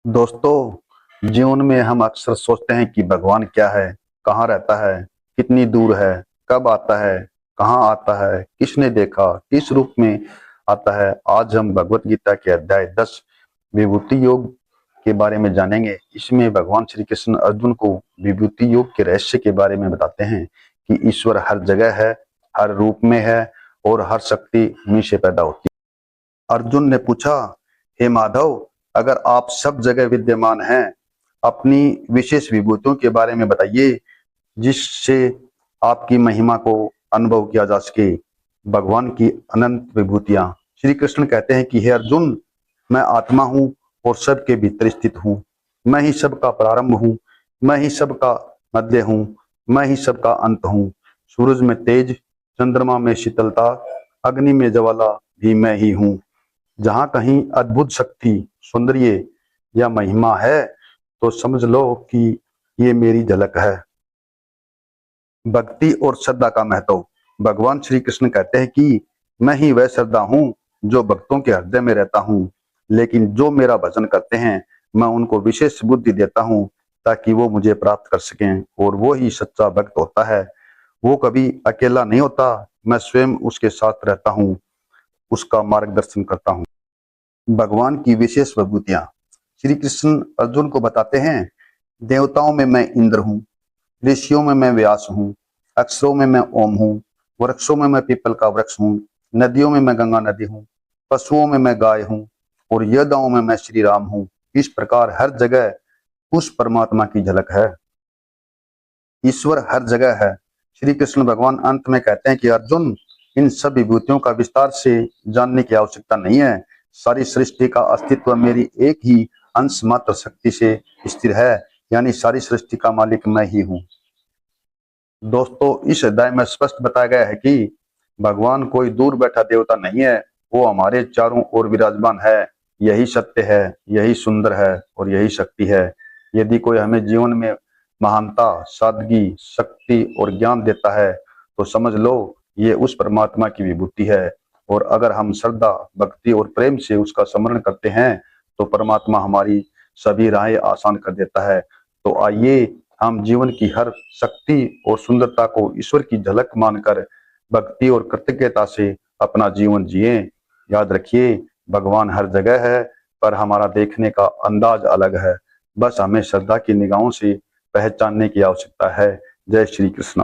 दोस्तों, जीवन में हम अक्सर सोचते हैं कि भगवान क्या है, कहाँ रहता है, कितनी दूर है, कब आता है, कहाँ आता है, किसने देखा, किस रूप में आता है। आज हम भगवत गीता के अध्याय 10 विभूति योग के बारे में जानेंगे। इसमें भगवान श्री कृष्ण अर्जुन को विभूति योग के रहस्य के बारे में बताते हैं कि ईश्वर हर जगह है, हर रूप में है और हर शक्ति उन्हीं से पैदा होती है। अर्जुन ने पूछा, हे माधव, अगर आप सब जगह विद्यमान हैं, अपनी विशेष विभूतियों के बारे में बताइए जिससे आपकी महिमा को अनुभव किया जा सके। भगवान की अनंत विभूतियां। श्री कृष्ण कहते हैं कि हे अर्जुन, मैं आत्मा हूं और सबके भीतर स्थित हूं। मैं ही सबका प्रारंभ हूं, मैं ही सबका मध्य हूं, मैं ही सबका अंत हूं। सूरज में तेज, चंद्रमा में शीतलता, अग्नि में ज्वाला भी मैं ही हूं। जहां कहीं अद्भुत शक्ति, सौंदर्य या महिमा है तो समझ लो कि ये मेरी झलक है। भक्ति और श्रद्धा का महत्व। भगवान श्री कृष्ण कहते हैं कि मैं ही वह श्रद्धा हूँ जो भक्तों के हृदय में रहता हूँ, लेकिन जो मेरा भजन करते हैं मैं उनको विशेष बुद्धि देता हूँ ताकि वो मुझे प्राप्त कर सकें, और वो ही सच्चा भक्त होता है। वो कभी अकेला नहीं होता, मैं स्वयं उसके साथ रहता हूँ, उसका मार्गदर्शन करता हूँ। भगवान की विशेष विभूतियां। श्री कृष्ण अर्जुन को बताते हैं, देवताओं में मैं इंद्र हूँ, ऋषियों में मैं व्यास हूँ, अक्षरों में मैं ओम हूँ, वृक्षों में मैं पीपल का वृक्ष हूँ, नदियों में मैं गंगा नदी हूँ, पशुओं में मैं गाय हूँ और योद्धाओं में मैं श्री राम हूँ। इस प्रकार हर जगह उस परमात्मा की झलक है। ईश्वर हर जगह है। श्री कृष्ण भगवान अंत में कहते हैं कि अर्जुन, इन सब विभूतियों का विस्तार से जानने की आवश्यकता नहीं है। सारी सृष्टि का अस्तित्व मेरी एक ही अंश मात्र शक्ति से स्थिर है, यानी सारी सृष्टि का मालिक मैं ही हूँ। दोस्तों, इस अध्याय में स्पष्ट बताया गया है कि भगवान कोई दूर बैठा देवता नहीं है, वो हमारे चारों ओर विराजमान है। यही सत्य है, यही सुंदर है और यही शक्ति है। यदि कोई हमें जीवन में महानता, सादगी, शक्ति और ज्ञान देता है तो समझ लो ये उस परमात्मा की विभूति है। और अगर हम श्रद्धा, भक्ति और प्रेम से उसका स्मरण करते हैं तो परमात्मा हमारी सभी राहें आसान कर देता है। तो आइए हम जीवन की हर शक्ति और सुंदरता को ईश्वर की झलक मानकर भक्ति और कृतज्ञता से अपना जीवन जिए। याद रखिए, भगवान हर जगह है, पर हमारा देखने का अंदाज अलग है। बस हमें श्रद्धा की निगाहों से पहचानने की आवश्यकता है। जय श्री कृष्ण।